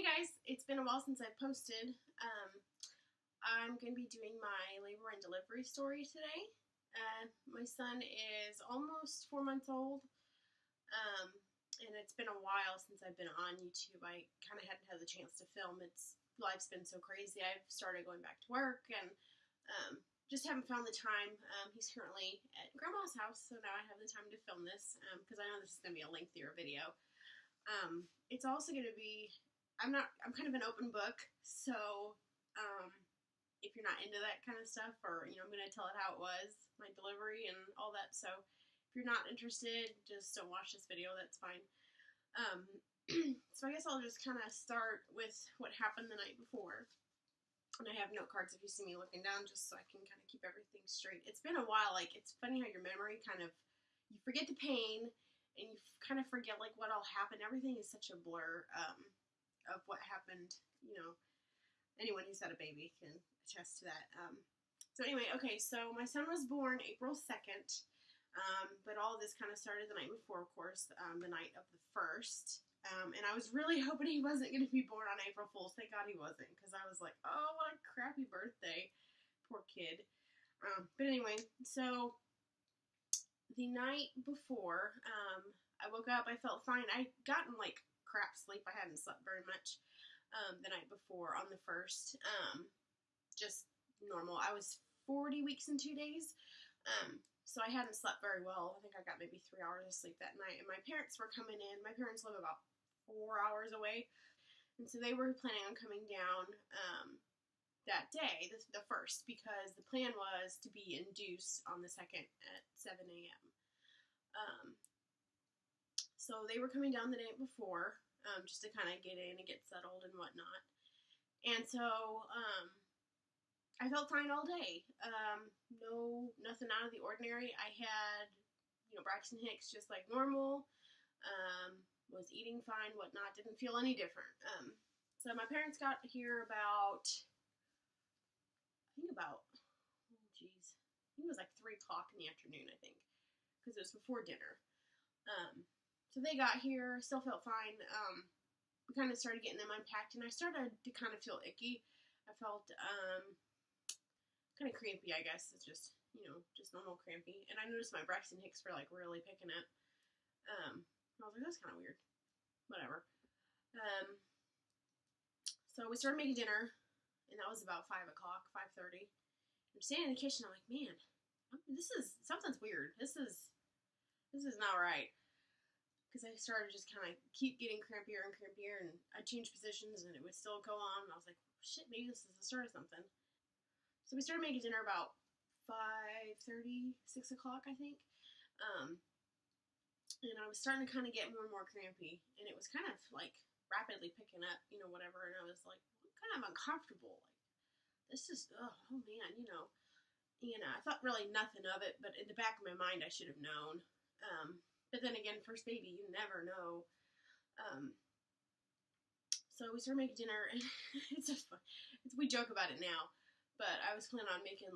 Hey guys, it's been a while since I posted. I'm going to be doing my labor and delivery story today. My son is almost 4 months old, and it's been a while since I've been on YouTube. I kind of hadn't had the chance to film. Life's been so crazy. I've started going back to work and just haven't found the time. He's currently at Grandma's house, so now I have the time to film this because I know this is going to be a lengthier video. It's also going to be, I'm kind of an open book, so if you're not into that kind of stuff, or, I'm going to tell it how it was, my delivery and all that, so if you're not interested, just don't watch this video, that's fine. So I guess I'll just kind of start with what happened the night before, and I have note cards if you see me looking down, just so I can kind of keep everything straight. It's been a while, it's funny how your memory you forget the pain, and you kind of forget, what all happened. Everything is such a blur, of what happened, anyone who's had a baby can attest to that. So anyway, okay, so my son was born April 2nd, but all of this kind of started the night before, of course, the night of the 1st, and I was really hoping he wasn't going to be born on April Fool's. Thank God he wasn't, because I was like, oh, what a crappy birthday, poor kid. But anyway, so the night before, I woke up, I felt fine. I'd gotten, crap sleep. I hadn't slept very much the night before on the 1st. Just normal. I was 40 weeks and 2 days, so I hadn't slept very well. I think I got maybe 3 hours of sleep that night, and my parents were coming in. My parents live about 4 hours away, and so they were planning on coming down that day, the 1st, because the plan was to be induced on the 2nd at 7 a.m. So they were coming down the night before, just to kind of get in and get settled and whatnot. And so I felt fine all day. Nothing out of the ordinary. I had, Braxton Hicks just like normal. Was eating fine, whatnot. Didn't feel any different. So my parents got here about, I think it was like 3 o'clock in the afternoon, I think, because it was before dinner. So they got here, still felt fine. We kind of started getting them unpacked, and I started to kind of feel icky. I felt kind of crampy, I guess. It's just, just normal crampy. And I noticed my Braxton Hicks were really picking it. I was like, that's kind of weird. Whatever. So we started making dinner, and that was about 5 o'clock, 5:30. I'm standing in the kitchen, I'm like, man, something's weird. This is not right. Because I started just kind of keep getting crampier and crampier, and I'd change positions, and it would still go on, and I was like, shit, maybe this is the start of something. So we started making dinner about 5:30, 6 o'clock, I think, and I was starting to kind of get more and more crampy, and it was kind of, rapidly picking up, whatever, and I was, kind of uncomfortable, this is, oh man, I thought really nothing of it, but in the back of my mind, I should have known. But then again, first baby, you never know. So we started making dinner, and we joke about it now, but I was planning on making,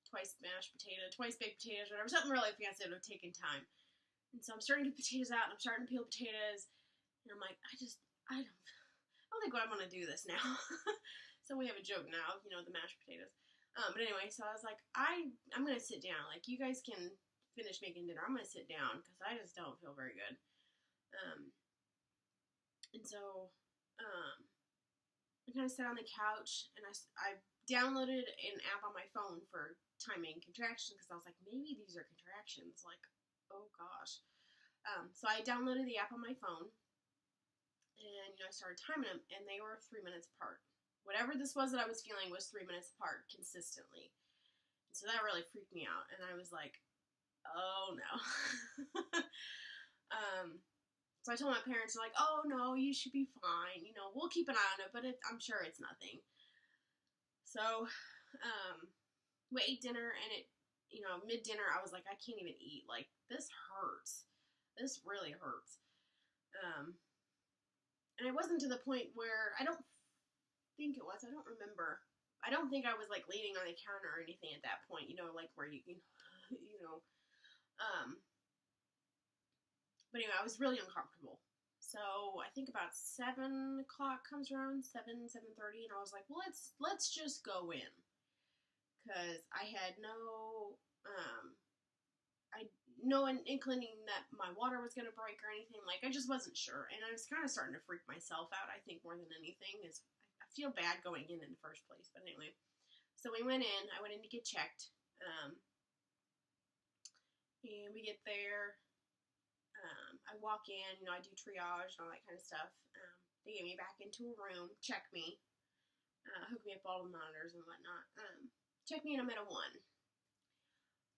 twice baked potatoes, whatever, something really fancy that would have taken time. And so I'm starting to get potatoes out, and I'm starting to peel potatoes, and I'm like, I don't think I want to do this now. So we have a joke now, the mashed potatoes. But anyway, so I was like, I'm going to sit down. You guys can finish making dinner. I'm going to sit down because I just don't feel very good. And so I kind of sat on the couch, and I downloaded an app on my phone for timing contractions because I was like, maybe these are contractions. Oh gosh. So I downloaded the app on my phone, and I started timing them, and they were 3 minutes apart. Whatever this was that I was feeling was 3 minutes apart consistently. And so that really freaked me out, and I was like, oh no. So I told my parents, they're like, oh no, you should be fine. We'll keep an eye on it, but I'm sure it's nothing. So, we ate dinner, and mid-dinner, I was like, I can't even eat. This hurts. This really hurts. And it wasn't to the point where, I don't think it was, I don't remember. I don't think I was, leaning on the counter or anything at that point, where you can, But anyway, I was really uncomfortable. So I think about 7 o'clock comes around, 7:30, and I was like, well, let's just go in, because I had no inclining that my water was gonna break or anything. Like, I just wasn't sure, and I was kind of starting to freak myself out. I think more than anything is I feel bad going in the first place. But anyway, so we went in. I went in to get checked, and we get there. I walk in, I do triage and all that kind of stuff. They get me back into a room, check me, hook me up all the monitors and whatnot. Check me, and I'm at a 1,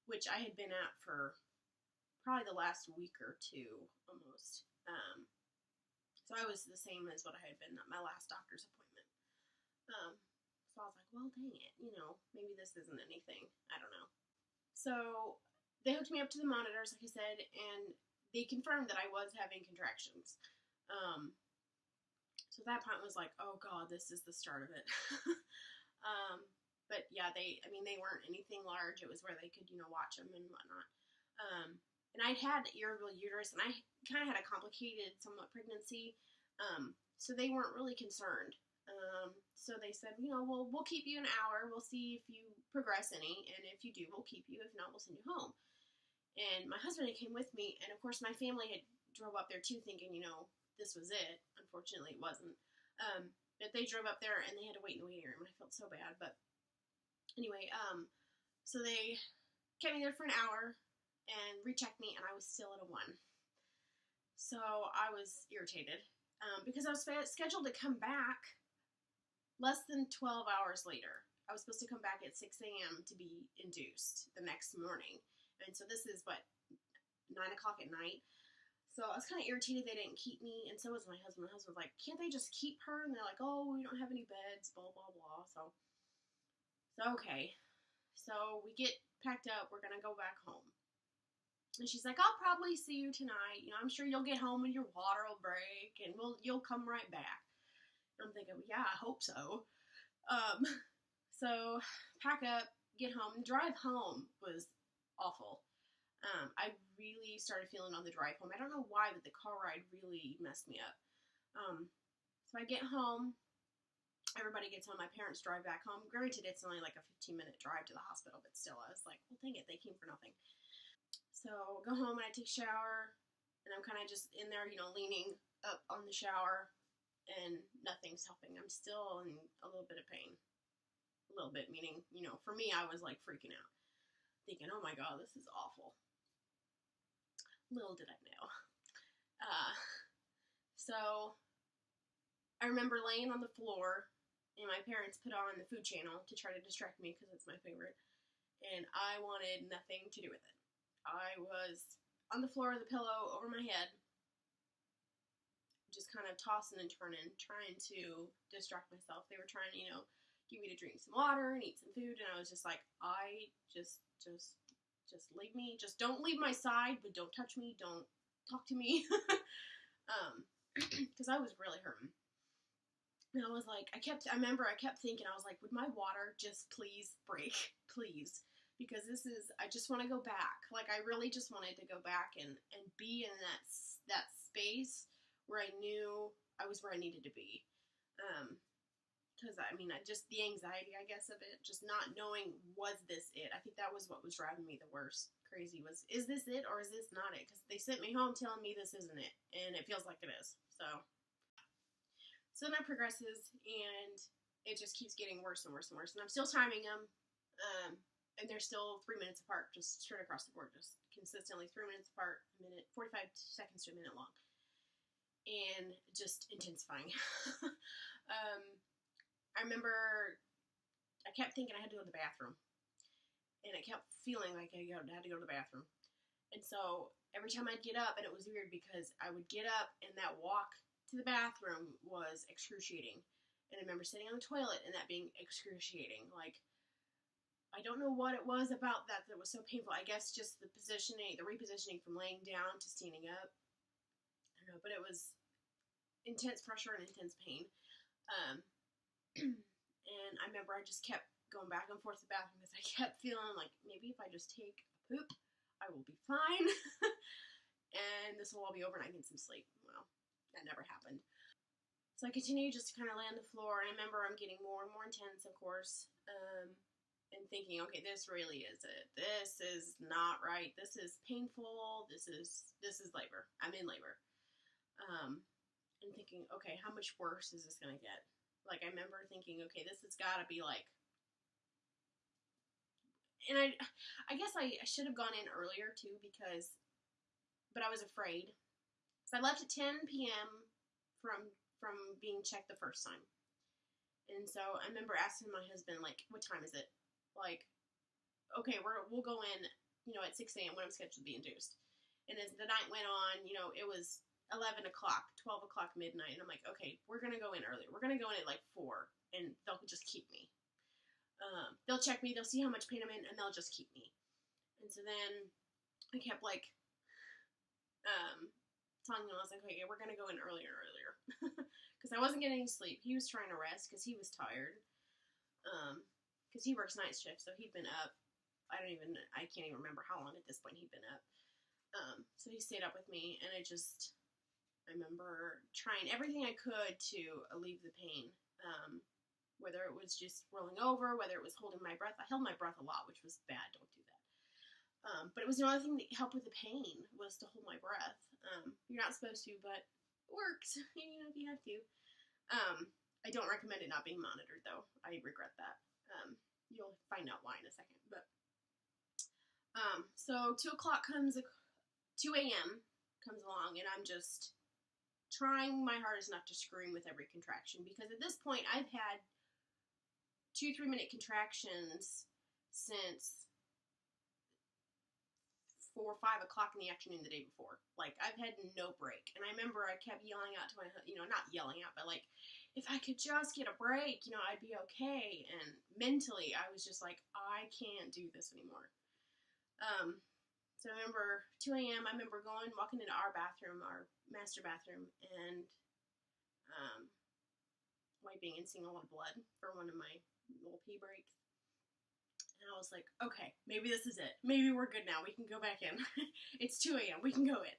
which I had been at for probably the last week or 2 almost. So I was the same as what I had been at my last doctor's appointment. So I was like, well, dang it, maybe this isn't anything. I don't know. So they hooked me up to the monitors, like I said, and they confirmed that I was having contractions. So at that point was like, oh God, this is the start of it. But yeah, they weren't anything large. It was where they could, watch them and whatnot. And I'd had irritable uterus, and I kind of had a complicated, somewhat pregnancy. So they weren't really concerned. So they said, we'll keep you an hour. We'll see if you progress any, and if you do, we'll keep you. If not, we'll send you home. And my husband came with me, and of course my family had drove up there too, thinking, this was it. Unfortunately, it wasn't. But they drove up there, and they had to wait in the waiting room, and I felt so bad. But anyway, so they kept me there for an hour and rechecked me, and I was still at a 1. So I was irritated because I was scheduled to come back less than 12 hours later. I was supposed to come back at 6 a.m. to be induced the next morning. And so this is, 9 o'clock at night. So I was kind of irritated they didn't keep me, and so was my husband. My husband was like, can't they just keep her? And they're like, oh, we don't have any beds, blah, blah, blah. So okay. So we get packed up. We're going to go back home. And she's like, I'll probably see you tonight. I'm sure you'll get home and your water will break, and you'll come right back. And I'm thinking, well, yeah, I hope so. So pack up, get home. Drive home was awful. I really started feeling on the drive home. I don't know why, but the car ride really messed me up. So I get home. Everybody gets home. My parents drive back home. Granted, it's only like a 15-minute drive to the hospital, but still, I was like, well, dang it, they came for nothing. So go home, and I take a shower, and I'm kind of just in there, leaning up on the shower, and nothing's helping. I'm still in a little bit of pain. A little bit, meaning, for me, I was like freaking out, thinking, oh my God, this is awful. Little did I know. So I remember laying on the floor, and my parents put on the Food Channel to try to distract me because it's my favorite, and I wanted nothing to do with it. I was on the floor with a pillow over my head, just kind of tossing and turning, trying to distract myself. They were trying to, give me to drink some water and eat some food, and I was just like, I just leave me. Just don't leave my side, but don't touch me. Don't talk to me. Because I was really hurting. And I was like, I kept thinking, I was like, would my water just please break? Please. Because I just want to go back. Like, I really just wanted to go back and be in that space where I knew I was where I needed to be. Because, just the anxiety, I guess, of it, just not knowing, was this it? I think that was what was driving me the worst crazy was, is this it or is this not it? Because they sent me home telling me this isn't it, and it feels like it is. So then that progresses, and it just keeps getting worse and worse and worse. And I'm still timing them, and they're still 3 minutes apart, just straight across the board, just consistently 3 minutes apart, a minute, 45 seconds to a minute long, and just intensifying. I remember I kept thinking I had to go to the bathroom, and I kept feeling like I had to go to the bathroom. And so every time I'd get up, and it was weird because I would get up, and that walk to the bathroom was excruciating. And I remember sitting on the toilet and that being excruciating. Like, I don't know what it was about that was so painful. I guess just the repositioning from laying down to standing up. I don't know, but it was intense pressure and intense pain. And I remember I just kept going back and forth to the bathroom because I kept feeling like maybe if I just take a poop, I will be fine. And this will all be over and I can get some sleep. Well, that never happened. So I continue just to kind of lay on the floor, and I remember I'm getting more and more intense, of course, and thinking, okay, this really is it. This is not right. This is painful. This is labor. I'm in labor. And thinking, okay, how much worse is this going to get? Like, I remember thinking, okay, this has got to be like, and I guess I should have gone in earlier too, but I was afraid. So I left at 10 p.m. from being checked the first time. And so I remember asking my husband, like, what time is it? Like, okay, we'll go in, at 6 a.m. when I'm scheduled to be induced. And as the night went on, it was 11 o'clock, 12 o'clock, midnight. And I'm like, okay, we're going to go in earlier. We're going to go in at like 4, and they'll just keep me. They'll check me, they'll see how much pain I'm in, and they'll just keep me. And so then I kept like, telling him, I was like, okay, we're going to go in earlier and earlier. Because I wasn't getting any sleep. He was trying to rest because he was tired. Because he works night shift, so he'd been up. I can't even remember how long at this point he'd been up. So he stayed up with me, and I remember trying everything I could to alleviate the pain. Whether it was just rolling over, whether it was holding my breath. I held my breath a lot, which was bad. Don't do that. But it was the only thing that helped with the pain was to hold my breath. You're not supposed to, but it works, if you have to. I don't recommend it not being monitored, though. I regret that. You'll find out why in a second. But so 2 a.m. comes along, and I'm just trying my hardest not to scream with every contraction, because at this point I've had 2 3-minute contractions since 4 or 5 o'clock in the afternoon the day before. Like, I've had no break. And I remember I kept yelling out to my, not yelling out, but like, if I could just get a break, I'd be okay. And mentally, I was just like, I can't do this anymore. So I remember 2 a.m., I remember walking into our bathroom, our master bathroom, and wiping and seeing a lot of blood for one of my little pee breaks. And I was like, okay, maybe this is it. Maybe we're good now. We can go back in. It's 2 a.m. We can go in.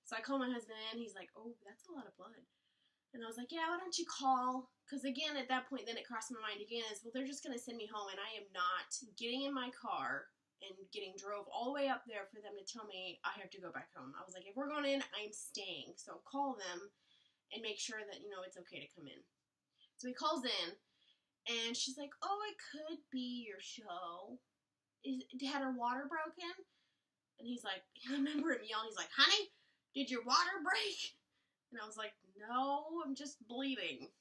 So I call my husband, and he's like, oh, that's a lot of blood. And I was like, yeah, why don't you call? Because again, at that point, then it crossed my mind again is, well, they're just going to send me home, and I am not getting in my car and getting drove all the way up there for them to tell me I have to go back home. I was like, if we're going in, I'm staying. So call them and make sure that, it's okay to come in. So he calls in, and she's like, oh, it could be your show. Had her water broken? And he's like, I remember him yelling, he's like, honey, did your water break? And I was like, no, I'm just bleeding.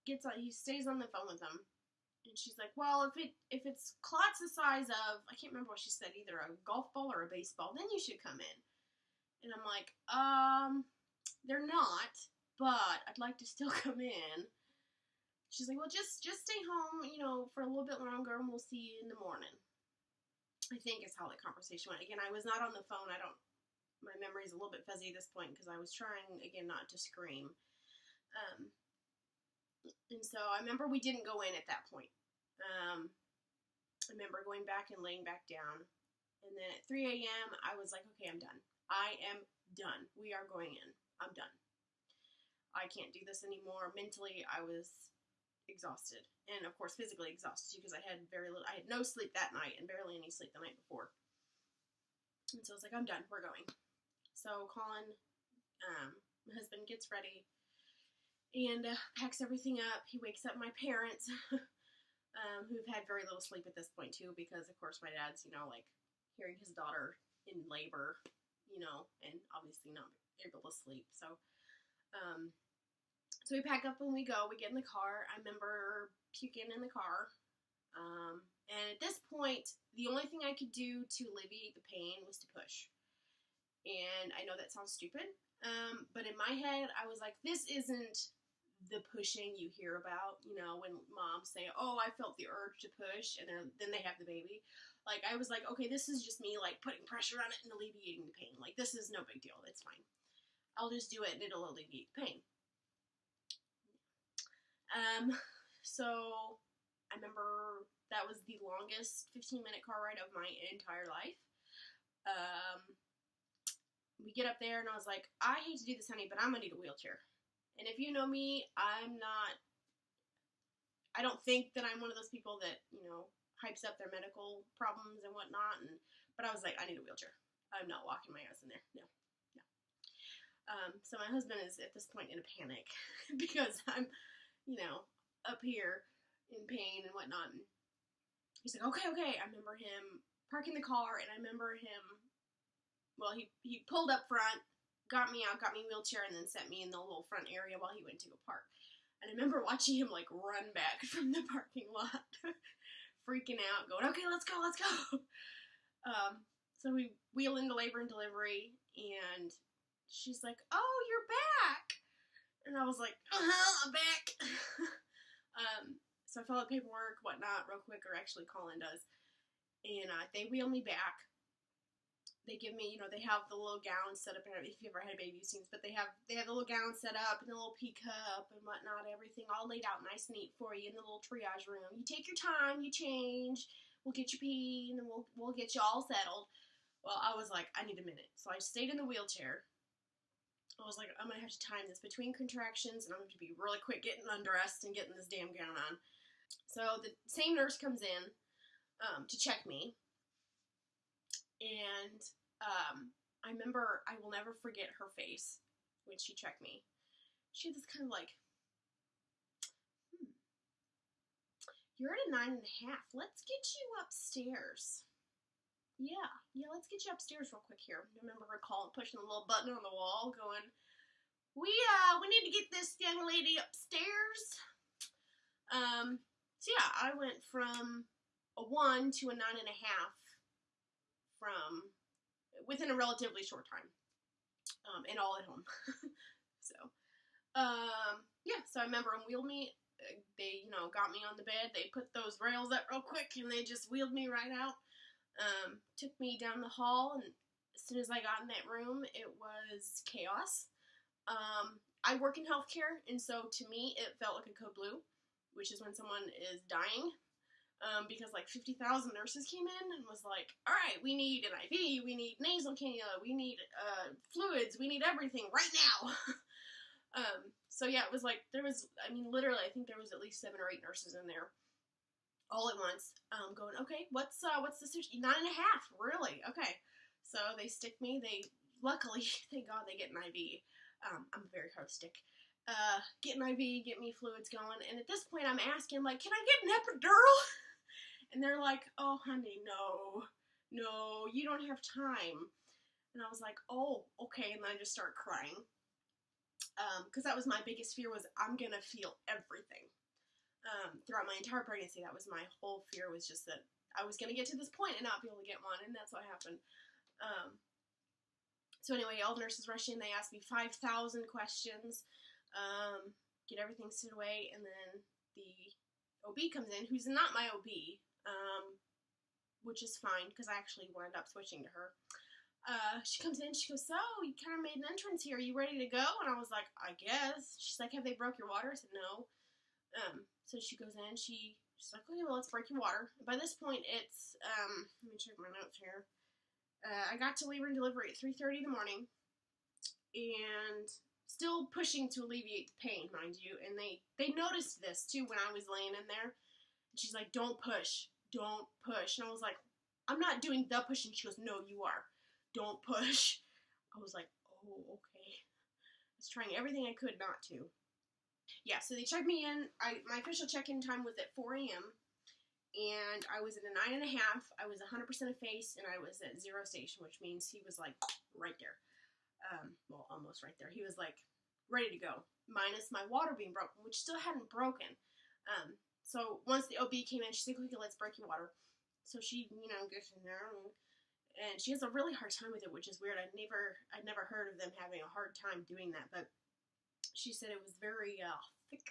He stays on the phone with them. And she's like, well, if it's clots the size of, I can't remember what she said, either a golf ball or a baseball, then you should come in. And I'm like, they're not, but I'd like to still come in. She's like, well, just stay home, for a little bit longer, and we'll see you in the morning. I think is how that conversation went. Again, I was not on the phone. My memory's a little bit fuzzy at this point, because I was trying, again, not to scream. And so I remember we didn't go in at that point. I remember going back and laying back down. And then at 3 a.m., I was like, okay, I'm done. I am done. We are going in. I'm done. I can't do this anymore. Mentally, I was exhausted. And, of course, physically exhausted, because I had I had no sleep that night and barely any sleep the night before. And so I was like, I'm done. We're going. So Colin, my husband, gets ready and packs everything up. He wakes up my parents, who've had very little sleep at this point, too, because, of course, my dad's, hearing his daughter in labor, and obviously not able to sleep. So we pack up and we go. We get in the car. I remember puking in the car. And at this point, the only thing I could do to alleviate the pain was to push. And I know that sounds stupid, but in my head, I was like, this isn't the pushing you hear about, when moms say, oh, I felt the urge to push, and then they have the baby. Like, I was like, okay, this is just me, putting pressure on it and alleviating the pain. Like, this is no big deal. It's fine. I'll just do it, and it'll alleviate the pain. So I remember that was the longest 15-minute car ride of my entire life. we get up there, and I was like, I hate to do this, honey, but I'm going to need a wheelchair. And if you know me, I don't think that I'm one of those people that, hypes up their medical problems and whatnot. But I was like, I need a wheelchair. I'm not walking my ass in there. No. So my husband is at this point in a panic because I'm, up here in pain and whatnot. And he's like, okay. I remember him parking the car, and I remember him, well, he pulled up front, got me out, got me a wheelchair, and then set me in the little front area while he went to go park. And I remember watching him, like, run back from the parking lot, freaking out, going, okay, let's go. So we wheel into Labor and Delivery, and she's like, oh, you're back. And I was like, I'm back. So I fill out paperwork, whatnot, real quick, or actually Colin does. And they wheel me back. They give me, they have the little gown set up, and if you ever had a baby, you've seen this, but they have the little gown set up, and the little pea cup, and whatnot, everything all laid out nice and neat for you in the little triage room. You take your time, you change, we'll get you pee, and then we'll get you all settled. Well, I was like, I need a minute. So I stayed in the wheelchair. I was like, I'm going to have to time this between contractions, and I'm going to be really quick getting undressed and getting this damn gown on. So the same nurse comes in to check me. And I remember, I will never forget her face when she checked me. She had this kind of like, you're at a 9.5. Let's get you upstairs. Yeah, let's get you upstairs real quick here. I remember her pushing the little button on the wall, going, we need to get this young lady upstairs. So yeah, I went from a 1 to a 9.5 from within a relatively short time, and all at home. So I remember them wheeled me. They got me on the bed. They put those rails up real quick, and they just wheeled me right out. Took me down the hall, and as soon as I got in that room, it was chaos. I work in healthcare, and so to me, it felt like a code blue, which is when someone is dying. Because like 50,000 nurses came in and was like, all right, we need an IV, we need nasal cannula, we need fluids, we need everything right now. So yeah, it was like, literally, I think there was at least 7 or 8 nurses in there all at once, going, okay, what's the situation? 9.5, really? Okay. So they stick me, luckily, thank God they get an IV. I'm very hard to stick. Get an IV, get me fluids going, and at this point I'm asking, like, can I get an epidural? And they're like, oh, honey, no, you don't have time. And I was like, oh, okay, and then I just started crying. Because that was my biggest fear, was I'm going to feel everything. Throughout my entire pregnancy, that was my whole fear, was just that I was going to get to this point and not be able to get one, and that's what happened. So anyway, all the nurses rush in, they ask me 5,000 questions, get everything stood away, and then the OB comes in, who's not my OB, which is fine, because I actually wound up switching to her. She comes in, she goes, so, you kind of made an entrance here, are you ready to go? And I was like, I guess. She's like, have they broke your water? I said, no. So she goes in, she's like, okay, well, let's break your water. By this point, it's, let me check my notes here. I got to Labor and Delivery at 3:30 in the morning, and still pushing to alleviate the pain, mind you, and they noticed this, too, when I was laying in there. And she's like, don't push. And I was like, I'm not doing the pushing. She goes, no, you are. Don't push. I was like, oh, okay. I was trying everything I could not to. Yeah, so they checked me in. My official check-in time was at 4 a.m., and I was at a 9.5. I was 100% effaced, and I was at 0 station, which means he was, like, right there. Well, almost right there. He was, like, ready to go, minus my water being broken, which still hadn't broken. So once the OB came in, she's like, okay, let's break your water. So she, gets in there, and she has a really hard time with it, which is weird. I'd never heard of them having a hard time doing that, but she said it was very thick,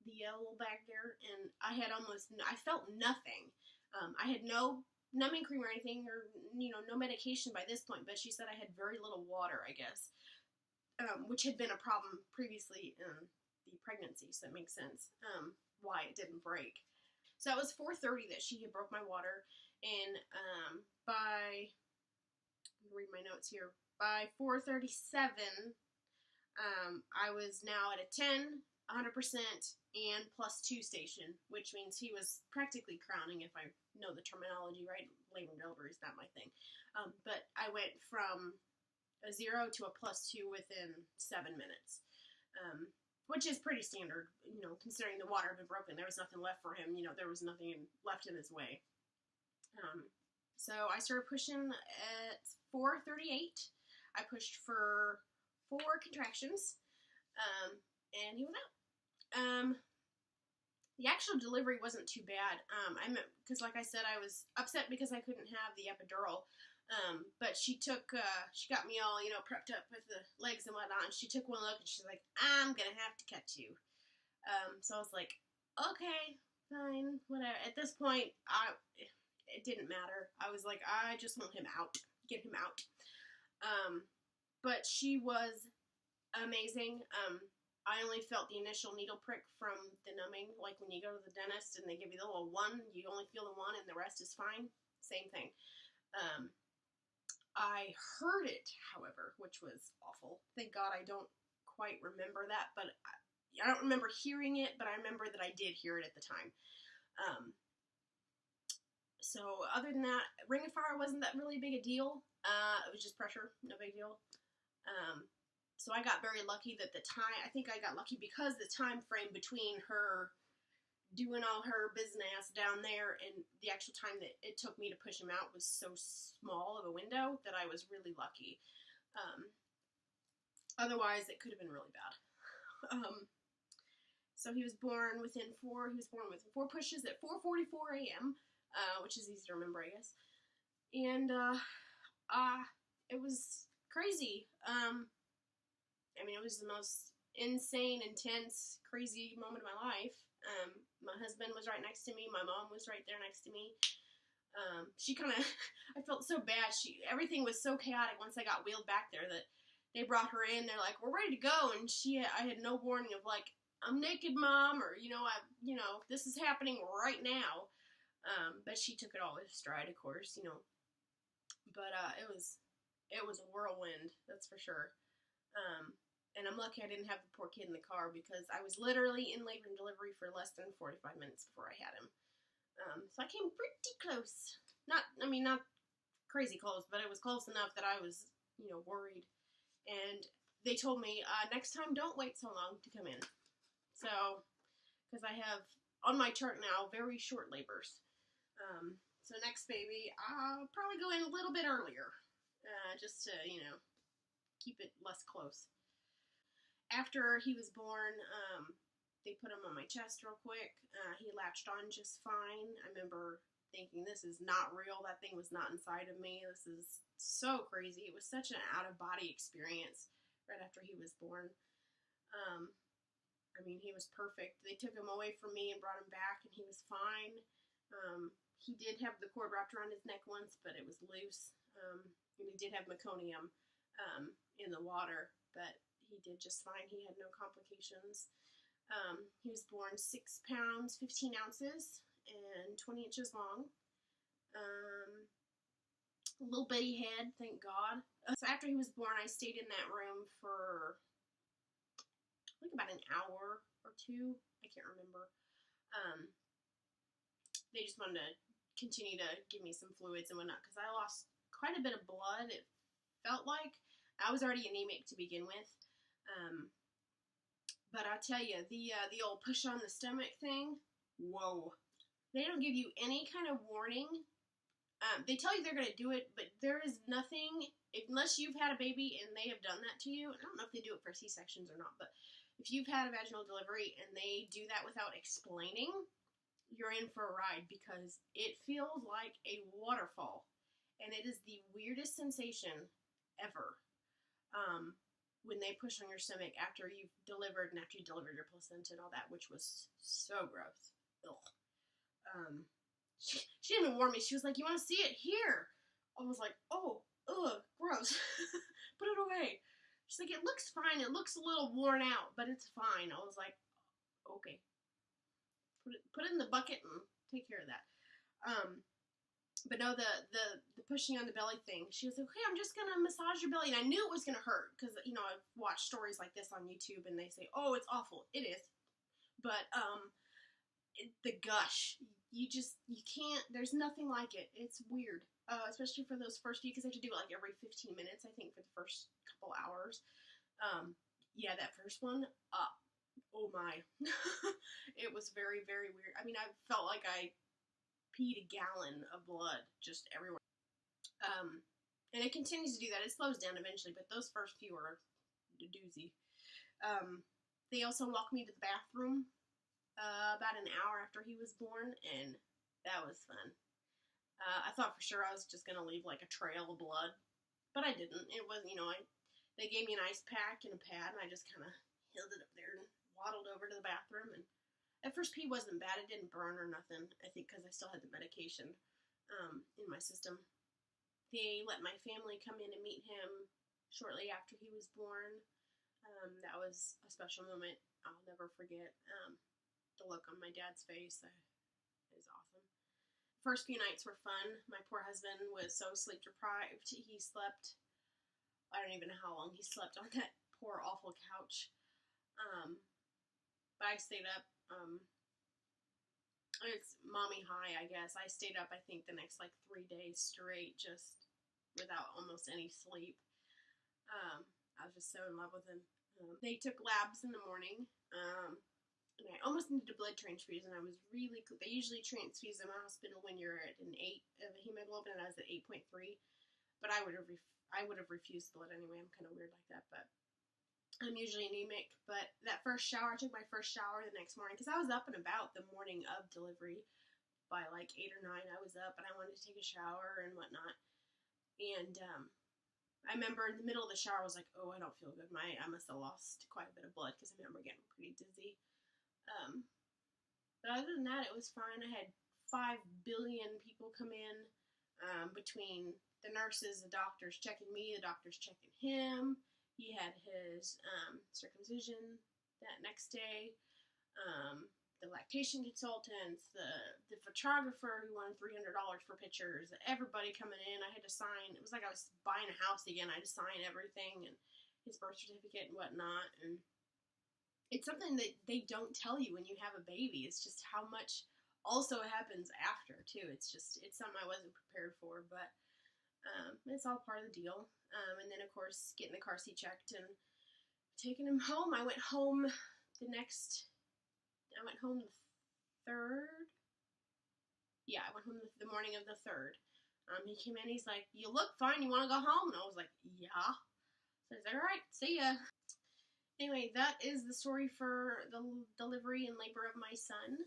the little bag there, and I felt nothing. I had no numbing cream or anything, or, no medication by this point, but she said I had very little water, I guess, which had been a problem previously in the pregnancy, so that makes sense, why it didn't break. So it was 4:30 that she had broke my water, and by, let me read my notes here, by 4:37, I was now at a 10, 100%, and +2 station, which means he was practically crowning, if I know the terminology right. Labor and delivery is not my thing. But I went from a 0 to a +2 within 7 minutes, which is pretty standard, considering the water had been broken. There was nothing left for him. There was nothing left in his way. So I started pushing at 4:38. I pushed for 4 contractions, and he was out. The actual delivery wasn't too bad. Because like I said, I was upset because I couldn't have the epidural. But she got me all, prepped up with the legs and whatnot, and she took one look and she's like, I'm gonna have to cut you. So I was like, okay, fine, whatever. At this point, it didn't matter. I was like, I just want him out. Get him out. But she was amazing. I only felt the initial needle prick from the numbing, like when you go to the dentist and they give you the little one, you only feel the one and the rest is fine. Same thing. I heard it, however, which was awful. Thank God I don't quite remember that, but I don't remember hearing it, but I remember that I did hear it at the time. So other than that, ring of fire wasn't that really big a deal. It was just pressure, no big deal. So I got very lucky that I think I got lucky because the time frame between her doing all her business down there and the actual time that it took me to push him out was so small of a window that I was really lucky. Otherwise, it could have been really bad. So he was born within 4 pushes at 4:44 a.m., which is easy to remember, I guess. And it was crazy. It was the most insane, intense, crazy moment of my life. My husband was right next to me. My mom was right there next to me. I felt so bad. Everything was so chaotic once I got wheeled back there that they brought her in. They're like, we're ready to go. And I had no warning of like, I'm naked, Mom, or, this is happening right now. But she took it all with stride, of course, But it was a whirlwind, that's for sure. And I'm lucky I didn't have the poor kid in the car because I was literally in labor and delivery for less than 45 minutes before I had him. So I came pretty close. Not crazy close, but it was close enough that I was, worried. And they told me, next time don't wait so long to come in. So, because I have, on my chart now, very short labors. So next baby, I'll probably go in a little bit earlier, just to, keep it less close. After he was born, they put him on my chest real quick. He latched on just fine. I remember thinking, this is not real. That thing was not inside of me. This is so crazy. It was such an out-of-body experience right after he was born. He was perfect. They took him away from me and brought him back, and he was fine. He did have the cord wrapped around his neck once, but it was loose. And he did have meconium in the water, but he did just fine. He had no complications. He was born 6 pounds, 15 ounces, and 20 inches long. Little bitty head, thank God. So after he was born, I stayed in that room for, I think about an hour or 2. I can't remember. They just wanted to continue to give me some fluids and whatnot, because I lost quite a bit of blood, it felt like. I was already anemic to begin with. But I'll tell you, the old push on the stomach thing, whoa. They don't give you any kind of warning. They tell you they're going to do it, but there is nothing, unless you've had a baby and they have done that to you. I don't know if they do it for C-sections or not, but if you've had a vaginal delivery and they do that without explaining, you're in for a ride, because it feels like a waterfall. And it is the weirdest sensation ever. When they push on your stomach after you've delivered and after you delivered your placenta and all that, which was so gross. Ugh. She didn't even warn me. She was like, you want to see it? Here. I was like, oh, ugh, gross. Put it away. She's like, it looks fine. It looks a little worn out, but it's fine. I was like, okay. Put it in the bucket and take care of that. But no, the pushing on the belly thing. She was like, okay, I'm just gonna massage your belly, and I knew it was gonna hurt because I've watched stories like this on YouTube, and they say, oh, it's awful. It is, but the gush, you can't. There's nothing like it. It's weird, especially for those first few, because I have to do it like every 15 minutes, I think, for the first couple hours. Yeah, that first one, oh my, it was very, very weird. I mean, I felt like I peed a gallon of blood just everywhere. And it continues to do that. It slows down eventually, but those first few are a doozy. They also walked me to the bathroom about an hour after he was born, and that was fun. I thought for sure I was just gonna leave like a trail of blood, but I didn't. It was, they gave me an ice pack and a pad, and I just kind of held it up there and waddled over to the bathroom. And at first, pee wasn't bad. It didn't burn or nothing. I think because I still had the medication in my system. They let my family come in and meet him shortly after he was born. That was a special moment I'll never forget. The look on my dad's face is awesome. First few nights were fun. My poor husband was so sleep deprived. He slept, I don't even know how long he slept on that poor awful couch. But I stayed up. It's mommy high, I guess. I stayed up, I think, the next 3 days straight, just without almost any sleep. I was just so in love with him. They took labs in the morning, and I almost needed a blood transfusion. I was really, they usually transfuse in the hospital when you're at an 8 of a hemoglobin, and I was at 8.3. But I would have refused blood anyway. I'm kind of weird like that, but I'm usually anemic. But that first shower, I took my first shower the next morning because I was up and about the morning of delivery. By 8 or 9, I was up and I wanted to take a shower and whatnot. And I remember in the middle of the shower, I was like, oh, I don't feel good. I must have lost quite a bit of blood because I remember getting pretty dizzy. But other than that, it was fine. I had 5 billion people come in between the nurses, the doctors checking me, the doctors checking him. He had his circumcision that next day. The lactation consultants, the photographer who wanted $300 for pictures, everybody coming in. I had to sign. It was like I was buying a house again. I had to sign everything and his birth certificate and whatnot. And it's something that they don't tell you when you have a baby. It's just how much also happens after, too. It's something I wasn't prepared for, but it's all part of the deal. And then, of course, getting the car seat checked and taking him home. I went home the 3rd. Yeah, I went home the morning of the 3rd. He came in, he's like, you look fine, you want to go home? And I was like, yeah. So he's like, all right, see ya. Anyway, that is the story for the delivery and labor of my son,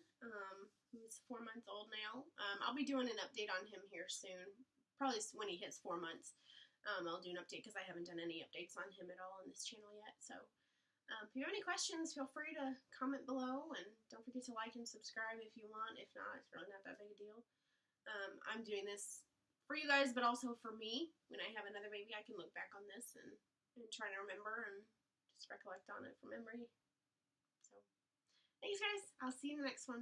who's 4 months old now. I'll be doing an update on him here soon, probably when he hits 4 months. I'll do an update because I haven't done any updates on him at all on this channel yet. So if you have any questions, feel free to comment below, and don't forget to like and subscribe if you want. If not, it's really not that big a deal. I'm doing this for you guys, but also for me. When I have another baby, I can look back on this and try to remember and just recollect on it from memory. So, thanks guys. I'll see you in the next one.